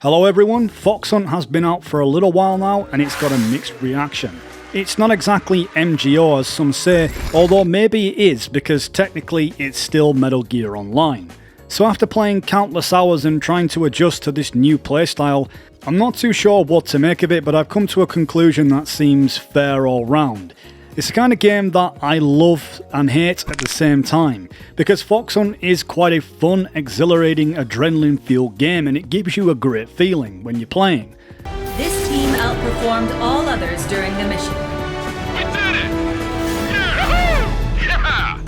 Hello everyone, Fox Hunt has been out for a little while now and it's got a mixed reaction. It's not exactly MGO as some say, although maybe it is because technically it's still Metal Gear Online. So after playing countless hours and trying to adjust to this new playstyle, I'm not too sure what to make of it, but I've come to a conclusion that seems fair all round. It's the kind of game that I love and hate at the same time, because Fox Hunt is quite a fun, exhilarating, adrenaline-fueled game and it gives you a great feeling when you're playing. This team outperformed all others during the mission. We did it! Yeah!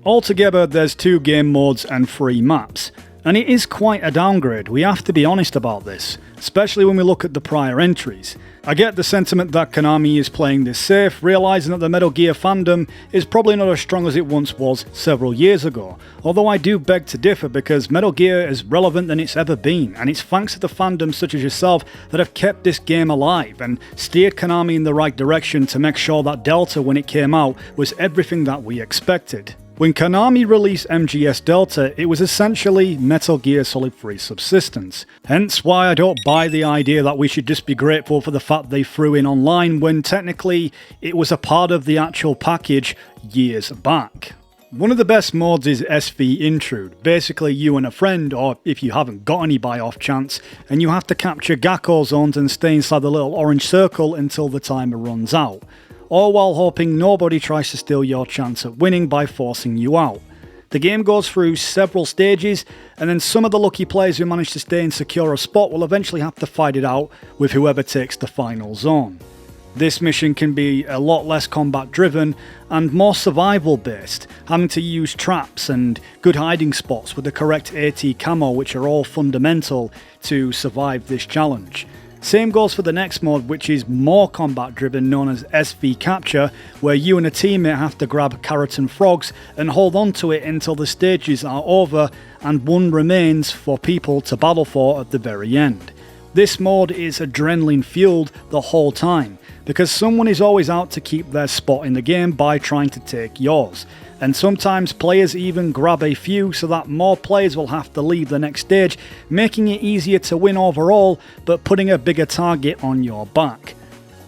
Altogether, there's 2 game modes and 3 maps. And it is quite a downgrade, we have to be honest about this, especially when we look at the prior entries. I get the sentiment that Konami is playing this safe, realising that the Metal Gear fandom is probably not as strong as it once was several years ago, although I do beg to differ because Metal Gear is relevant than it's ever been, and it's thanks to the fandom such as yourself that have kept this game alive and steered Konami in the right direction to make sure that Delta when it came out was everything that we expected. When Konami released MGS Delta, it was essentially Metal Gear Solid 3 Subsistence. Hence why I don't buy the idea that we should just be grateful for the fact they threw in online when technically it was a part of the actual package years back. One of the best mods is SV Intrude. Basically you and a friend, or if you haven't got any by off chance, and you have to capture Gakko zones and stay inside the little orange circle until the timer runs out. All while hoping nobody tries to steal your chance at winning by forcing you out. The game goes through several stages, and then some of the lucky players who manage to stay and secure a spot will eventually have to fight it out with whoever takes the final zone. This mission can be a lot less combat driven and more survival based, having to use traps and good hiding spots with the correct AT camo, which are all fundamental to survive this challenge. Same goes for the next mode, which is more combat driven, known as SV Capture, where you and a teammate have to grab carrots and frogs and hold on to it until the stages are over and one remains for people to battle for at the very end. This mode is adrenaline fueled the whole time, because someone is always out to keep their spot in the game by trying to take yours. And sometimes players even grab a few so that more players will have to leave the next stage, making it easier to win overall, but putting a bigger target on your back.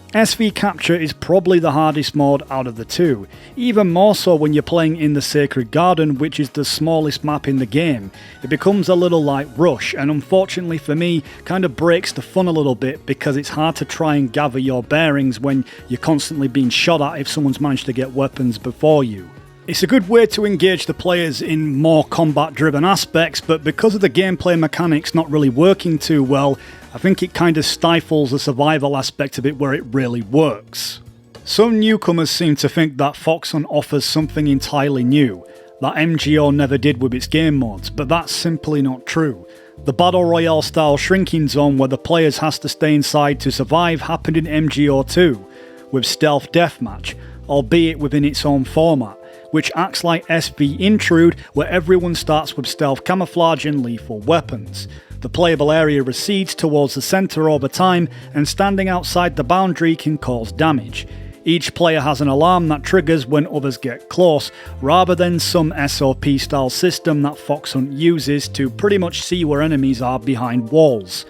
SV Capture is probably the hardest mode out of the 2, even more so when you're playing in the Sacred Garden, which is the smallest map in the game. It becomes a little like Rush, and unfortunately for me, kind of breaks the fun a little bit because it's hard to try and gather your bearings when you're constantly being shot at if someone's managed to get weapons before you. It's a good way to engage the players in more combat-driven aspects, but because of the gameplay mechanics not really working too well, I think it kind of stifles the survival aspect of it where it really works. Some newcomers seem to think that Fox Hunt offers something entirely new, that MGO never did with its game modes, but that's simply not true. The Battle Royale style shrinking zone where the players has to stay inside to survive happened in MGO 2, with Stealth Deathmatch, albeit within its own format, which acts like SV Intrude, where everyone starts with stealth camouflage and lethal weapons. The playable area recedes towards the centre over time, and standing outside the boundary can cause damage. Each player has an alarm that triggers when others get close, rather than some SOP style system that Fox Hunt uses to pretty much see where enemies are behind walls.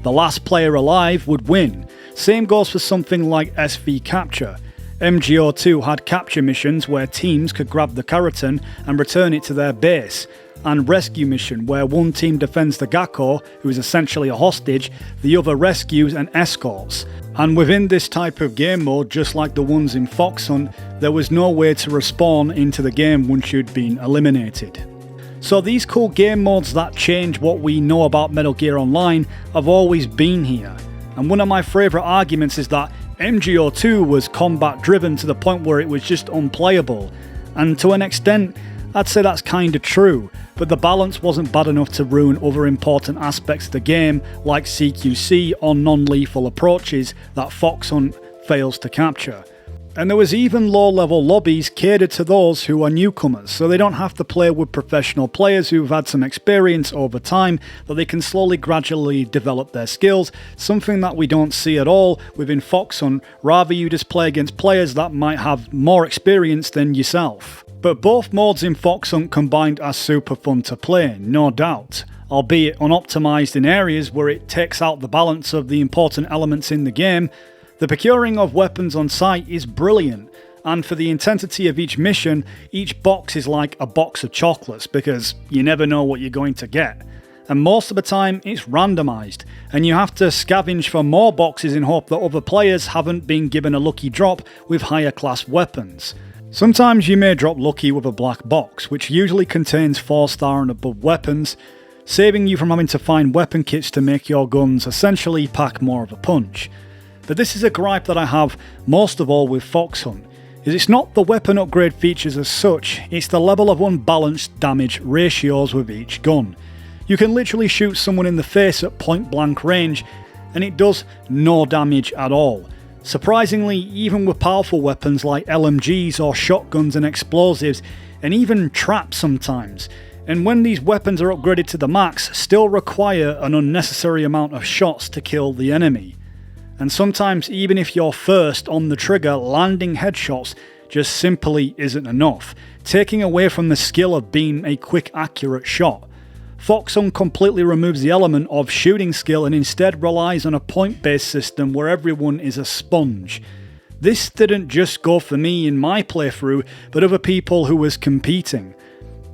The last player alive would win. Same goes for something like SV Capture. MGO 2 had capture missions where teams could grab the Keratin and return it to their base, and Rescue Mission where one team defends the Gakko, who is essentially a hostage, the other rescues and escorts. And within this type of game mode, just like the ones in Fox Hunt, there was no way to respawn into the game once you'd been eliminated. So these cool game modes that change what we know about Metal Gear Online have always been here. And one of my favourite arguments is that MGO 2 was combat driven to the point where it was just unplayable, and to an extent I'd say that's kinda true, but the balance wasn't bad enough to ruin other important aspects of the game like CQC or non-lethal approaches that Fox Hunt fails to capture. And there was even low-level lobbies catered to those who are newcomers, so they don't have to play with professional players who've had some experience over time, that they can slowly gradually develop their skills, something that we don't see at all within Fox Hunt. Rather you just play against players that might have more experience than yourself. But both modes in Fox Hunt combined are super fun to play, no doubt, albeit unoptimised in areas where it takes out the balance of the important elements in the game. The procuring of weapons on site is brilliant, and for the intensity of each mission, each box is like a box of chocolates because you never know what you're going to get. And most of the time it's randomised, and you have to scavenge for more boxes in hope that other players haven't been given a lucky drop with higher class weapons. Sometimes you may drop lucky with a black box, which usually contains 4-star and above weapons, saving you from having to find weapon kits to make your guns essentially pack more of a punch. But this is a gripe that I have most of all with Fox Hunt, is it's not the weapon upgrade features as such, it's the level of unbalanced damage ratios with each gun. You can literally shoot someone in the face at point blank range, and it does no damage at all. Surprisingly, even with powerful weapons like LMGs or shotguns and explosives, and even traps sometimes, and when these weapons are upgraded to the max, still require an unnecessary amount of shots to kill the enemy. And sometimes even if you're first on the trigger, landing headshots just simply isn't enough, taking away from the skill of being a quick accurate shot. Fox Hunt completely removes the element of shooting skill and instead relies on a point-based system where everyone is a sponge. This didn't just go for me in my playthrough, but other people who was competing.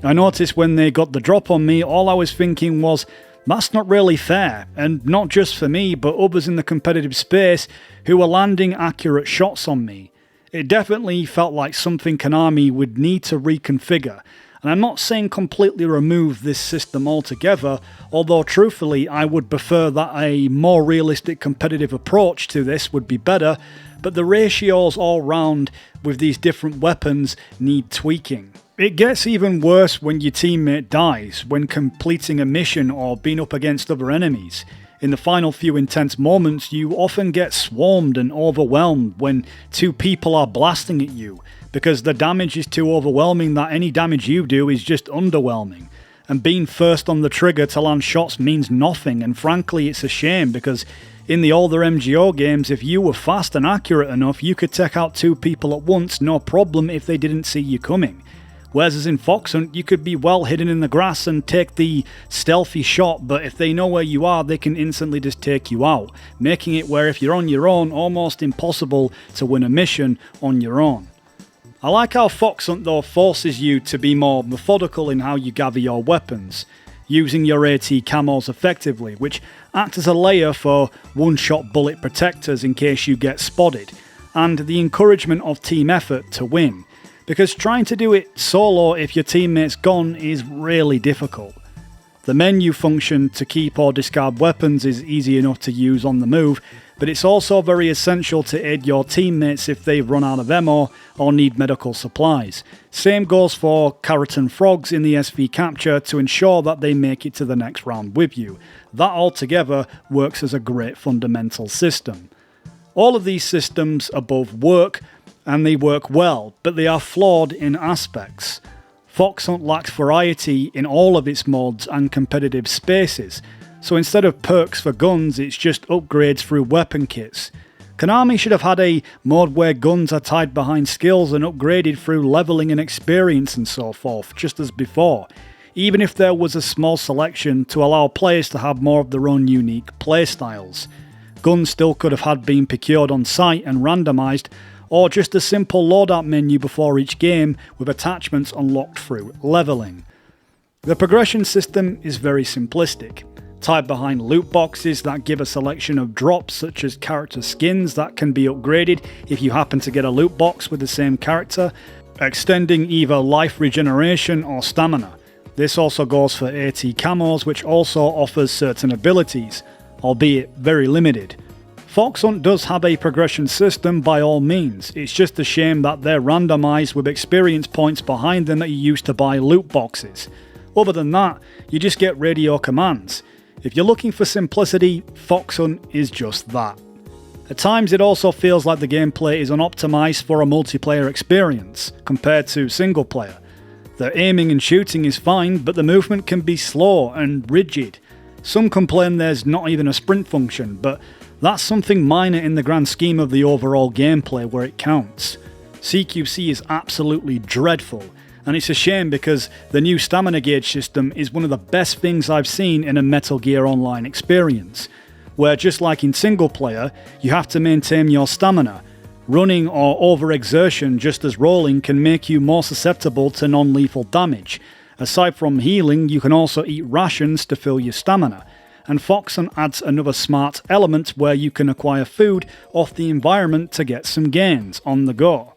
I noticed when they got the drop on me, all I was thinking was, that's not really fair, and not just for me, but others in the competitive space who were landing accurate shots on me. It definitely felt like something Konami would need to reconfigure. And I'm not saying completely remove this system altogether, although truthfully I would prefer that a more realistic competitive approach to this would be better, but the ratios all round with these different weapons need tweaking. It gets even worse when your teammate dies, when completing a mission or being up against other enemies. In the final few intense moments, you often get swarmed and overwhelmed when two people are blasting at you, because the damage is too overwhelming that any damage you do is just underwhelming. And being first on the trigger to land shots means nothing, and frankly it's a shame because in the older MGO games, if you were fast and accurate enough, you could take out two people at once, no problem if they didn't see you coming. Whereas in Fox Hunt, you could be well hidden in the grass and take the stealthy shot, but if they know where you are, they can instantly just take you out, making it where if you're on your own, almost impossible to win a mission on your own. I like how Fox Hunt though forces you to be more methodical in how you gather your weapons, using your AT camos effectively, which act as a layer for one-shot bullet protectors in case you get spotted, and the encouragement of team effort to win, because trying to do it solo if your teammate's gone is really difficult. The menu function to keep or discard weapons is easy enough to use on the move, but it's also very essential to aid your teammates if they've run out of ammo or need medical supplies. Same goes for carrot and frogs in the SV capture to ensure that they make it to the next round with you. That altogether works as a great fundamental system. All of these systems above work, and they work well, but they are flawed in aspects. Fox Hunt lacks variety in all of its mods and competitive spaces, so instead of perks for guns, it's just upgrades through weapon kits. Konami should have had a mode where guns are tied behind skills and upgraded through leveling and experience and so forth, just as before, even if there was a small selection to allow players to have more of their own unique playstyles. Guns still could have had been procured on site and randomised, or just a simple loadout menu before each game with attachments unlocked through leveling. The progression system is very simplistic, tied behind loot boxes that give a selection of drops such as character skins that can be upgraded if you happen to get a loot box with the same character, extending either life regeneration or stamina. This also goes for AT camos, which also offers certain abilities, albeit very limited. Fox Hunt does have a progression system by all means, it's just a shame that they're randomised with experience points behind them that you use to buy loot boxes. Other than that, you just get radio commands. If you're looking for simplicity, Fox Hunt is just that. At times it also feels like the gameplay is unoptimised for a multiplayer experience, compared to single player. The aiming and shooting is fine, but the movement can be slow and rigid. Some complain there's not even a sprint function, but that's something minor in the grand scheme of the overall gameplay where it counts. CQC is absolutely dreadful, and it's a shame because the new stamina gauge system is one of the best things I've seen in a Metal Gear Online experience, where just like in single player, you have to maintain your stamina. Running or overexertion just as rolling can make you more susceptible to non-lethal damage. Aside from healing, you can also eat rations to fill your stamina. And Foxon adds another smart element where you can acquire food off the environment to get some gains on the go.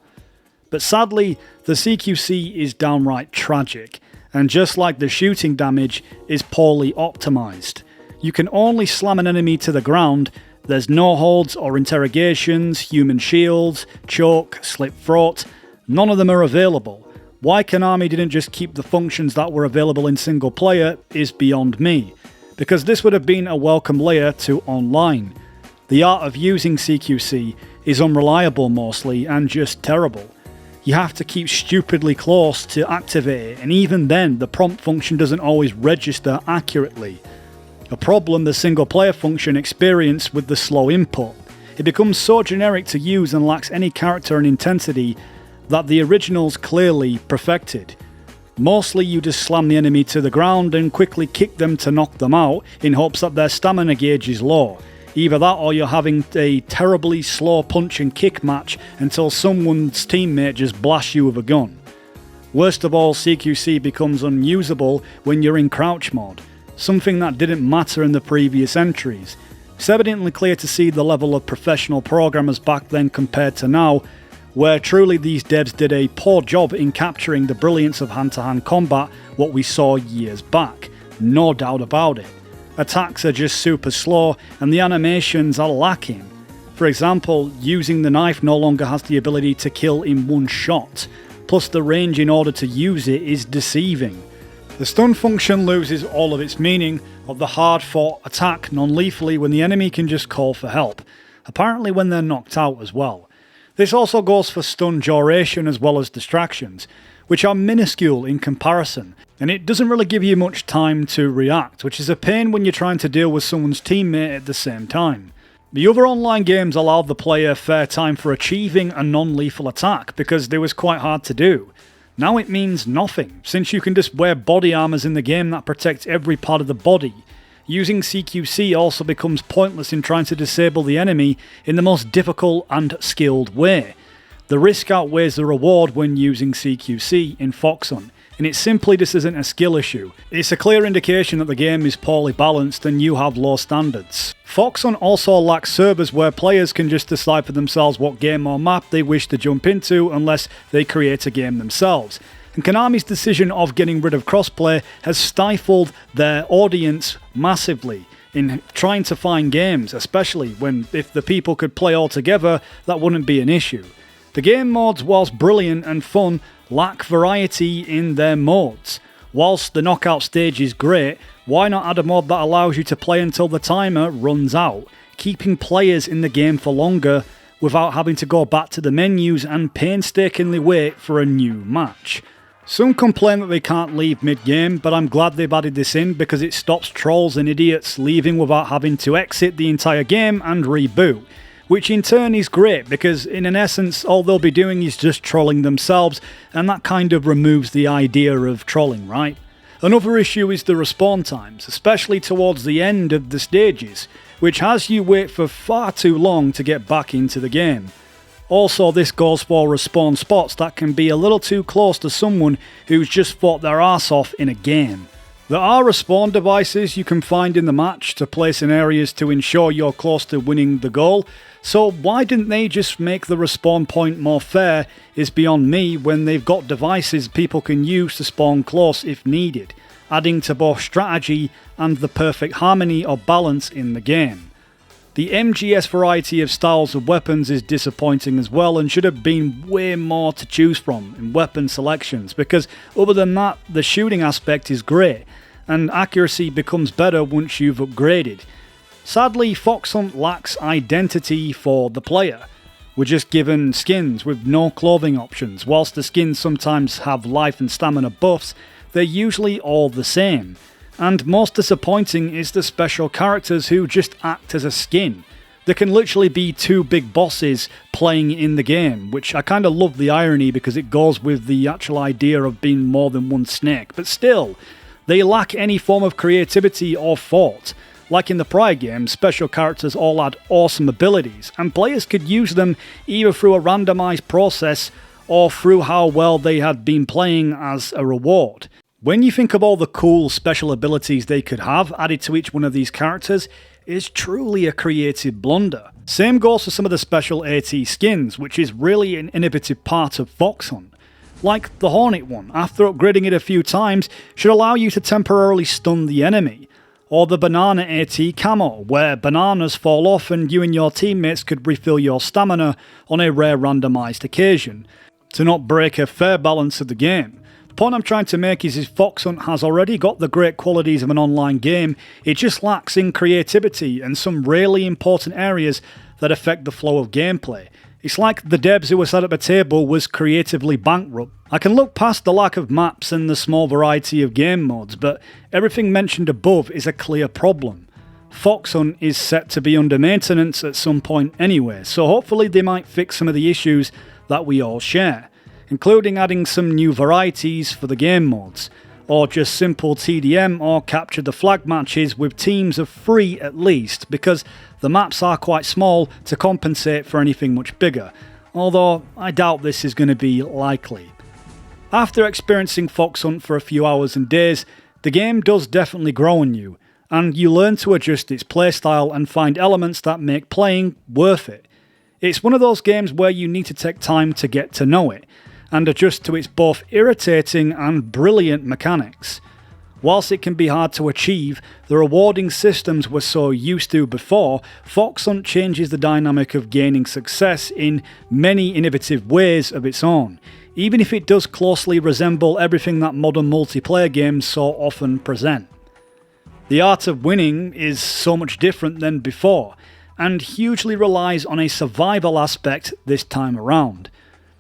But sadly, the CQC is downright tragic, and just like the shooting damage, is poorly optimised. You can only slam an enemy to the ground. There's no holds or interrogations, human shields, choke, slit throat. None of them are available. Why Konami didn't just keep the functions that were available in single player is beyond me, because this would have been a welcome layer to online. The art of using CQC is unreliable mostly and just terrible. You have to keep stupidly close to activate it, and even then the prompt function doesn't always register accurately. A problem the single player function experienced with the slow input. It becomes so generic to use and lacks any character and intensity that the originals clearly perfected. Mostly you just slam the enemy to the ground and quickly kick them to knock them out in hopes that their stamina gauge is low. Either that or you're having a terribly slow punch and kick match until someone's teammate just blasts you with a gun. Worst of all, CQC becomes unusable when you're in crouch mode, something that didn't matter in the previous entries. It's evidently clear to see the level of professional programmers back then compared to now, where truly these devs did a poor job in capturing the brilliance of hand-to-hand combat what we saw years back, no doubt about it. Attacks are just super slow and the animations are lacking. For example, using the knife no longer has the ability to kill in one shot, plus the range in order to use it is deceiving. The stun function loses all of its meaning of the hard-fought attack non-lethally when the enemy can just call for help, apparently when they're knocked out as well. This also goes for stun duration as well as distractions, which are minuscule in comparison, and it doesn't really give you much time to react, which is a pain when you're trying to deal with someone's teammate at the same time. The other online games allowed the player fair time for achieving a non-lethal attack because they was quite hard to do. Now it means nothing, since you can just wear body armors in the game that protect every part of the body. Using CQC also becomes pointless in trying to disable the enemy in the most difficult and skilled way. The risk outweighs the reward when using CQC in Foxon, and it simply just isn't a skill issue. It's a clear indication that the game is poorly balanced and you have low standards. Foxon also lacks servers where players can just decide for themselves what game or map they wish to jump into unless they create a game themselves. And Konami's decision of getting rid of crossplay has stifled their audience massively in trying to find games, especially when if the people could play all together, that wouldn't be an issue. The game modes, whilst brilliant and fun, lack variety in their modes. Whilst the knockout stage is great, why not add a mod that allows you to play until the timer runs out, keeping players in the game for longer without having to go back to the menus and painstakingly wait for a new match. Some complain that they can't leave mid-game, but I'm glad they've added this in because it stops trolls and idiots leaving without having to exit the entire game and reboot, which in turn is great because in an essence all they'll be doing is just trolling themselves, and that kind of removes the idea of trolling, right? Another issue is the respawn times, especially towards the end of the stages, which has you wait for far too long to get back into the game. Also, this goes for respawn spots that can be a little too close to someone who's just fought their arse off in a game. There are respawn devices you can find in the match to place in areas to ensure you're close to winning the goal, so why didn't they just make the respawn point more fair is beyond me when they've got devices people can use to spawn close if needed, adding to both strategy and the perfect harmony or balance in the game. The MGS variety of styles of weapons is disappointing as well and should have been way more to choose from in weapon selections because other than that the shooting aspect is great and accuracy becomes better once you've upgraded. Sadly, Foxhunt lacks identity for the player. We're just given skins with no clothing options. Whilst the skins sometimes have life and stamina buffs, they're usually all the same. And most disappointing is the special characters who just act as a skin. There can literally be two big bosses playing in the game, which I kind of love the irony because it goes with the actual idea of being more than one snake. But still, they lack any form of creativity or thought. Like in the prior game, special characters all had awesome abilities, and players could use them either through a randomized process or through how well they had been playing as a reward. When you think of all the cool special abilities they could have added to each one of these characters, it's truly a creative blunder. Same goes for some of the special AT skins, which is really an innovative part of Fox Hunt. Like the Hornet one, after upgrading it a few times, should allow you to temporarily stun the enemy. Or the Banana AT camo, where bananas fall off and you and your teammates could refill your stamina on a rare randomized occasion, to not break a fair balance of the game. The point I'm trying to make is Fox Hunt has already got the great qualities of an online game, it just lacks in creativity and some really important areas that affect the flow of gameplay. It's like the devs who were sat at the table was creatively bankrupt. I can look past the lack of maps and the small variety of game modes, but everything mentioned above is a clear problem. Fox Hunt is set to be under maintenance at some point anyway, so hopefully they might fix some of the issues that we all share, including adding some new varieties for the game modes, or just simple TDM or capture the flag matches with teams of 3 at least, because the maps are quite small to compensate for anything much bigger, although I doubt this is going to be likely. After experiencing Fox Hunt for a few hours and days, the game does definitely grow on you, and you learn to adjust its playstyle and find elements that make playing worth it. It's one of those games where you need to take time to get to know it, and adjust to its both irritating and brilliant mechanics. Whilst it can be hard to achieve, the rewarding systems we're so used to before, Fox Hunt changes the dynamic of gaining success in many innovative ways of its own, even if it does closely resemble everything that modern multiplayer games so often present. The art of winning is so much different than before, and hugely relies on a survival aspect this time around.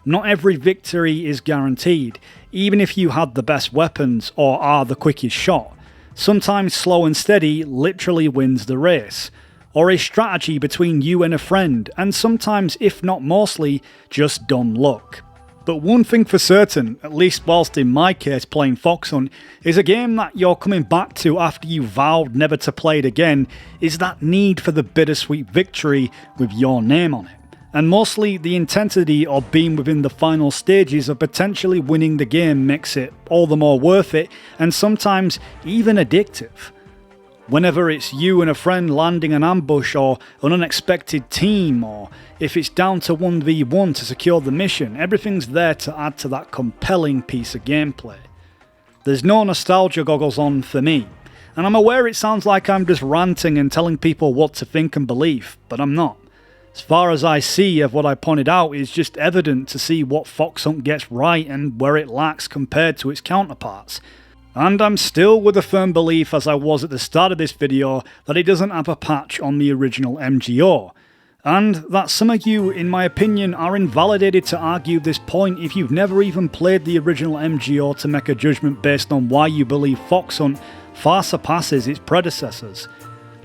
Not every victory is guaranteed, even if you had the best weapons or are the quickest shot. Sometimes slow and steady literally wins the race, or a strategy between you and a friend, and sometimes, if not mostly, just dumb luck. But one thing for certain, at least whilst in my case playing Fox Hunt, is a game that you're coming back to after you vowed never to play it again, is that need for the bittersweet victory with your name on it. And mostly the intensity of being within the final stages of potentially winning the game makes it all the more worth it, and sometimes even addictive. Whenever it's you and a friend landing an ambush or an unexpected team, or if it's down to 1v1 to secure the mission, everything's there to add to that compelling piece of gameplay. There's no nostalgia goggles on for me, and I'm aware it sounds like I'm just ranting and telling people what to think and believe, but I'm not. As far as I see of what I pointed out is just evident to see what Fox Hunt gets right and where it lacks compared to its counterparts. And I'm still with a firm belief, as I was at the start of this video, that it doesn't have a patch on the original MGO. And that some of you, in my opinion, are invalidated to argue this point if you've never even played the original MGO to make a judgment based on why you believe Fox Hunt far surpasses its predecessors.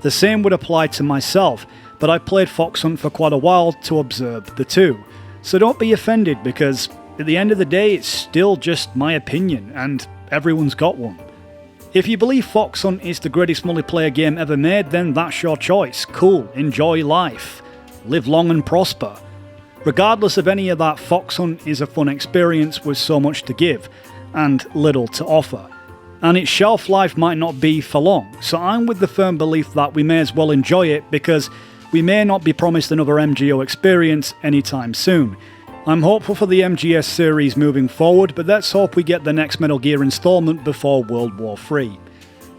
The same would apply to myself, but I played Fox Hunt for quite a while to observe the two. So don't be offended, because at the end of the day it's still just my opinion, and everyone's got one. If you believe Fox Hunt is the greatest multiplayer game ever made, then that's your choice. Cool, enjoy life. Live long and prosper. Regardless of any of that, Fox Hunt is a fun experience with so much to give, and little to offer. And its shelf life might not be for long, so I'm with the firm belief that we may as well enjoy it, because we may not be promised another MGO experience anytime soon. I'm hopeful for the MGS series moving forward, but let's hope we get the next Metal Gear installment before World War III.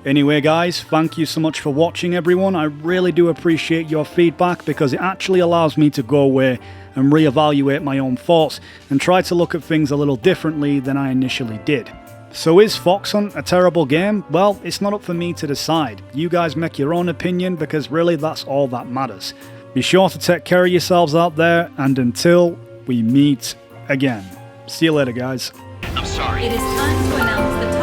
Anyway guys, thank you so much for watching everyone. I really do appreciate your feedback, because it actually allows me to go away and reevaluate my own thoughts and try to look at things a little differently than I initially did. So is Fox Hunt a terrible game? Well, it's not up for me to decide. You guys make your own opinion, because really that's all that matters. Be sure to take care of yourselves out there, and until we meet again. See you later, guys. I'm sorry. It is time to announce the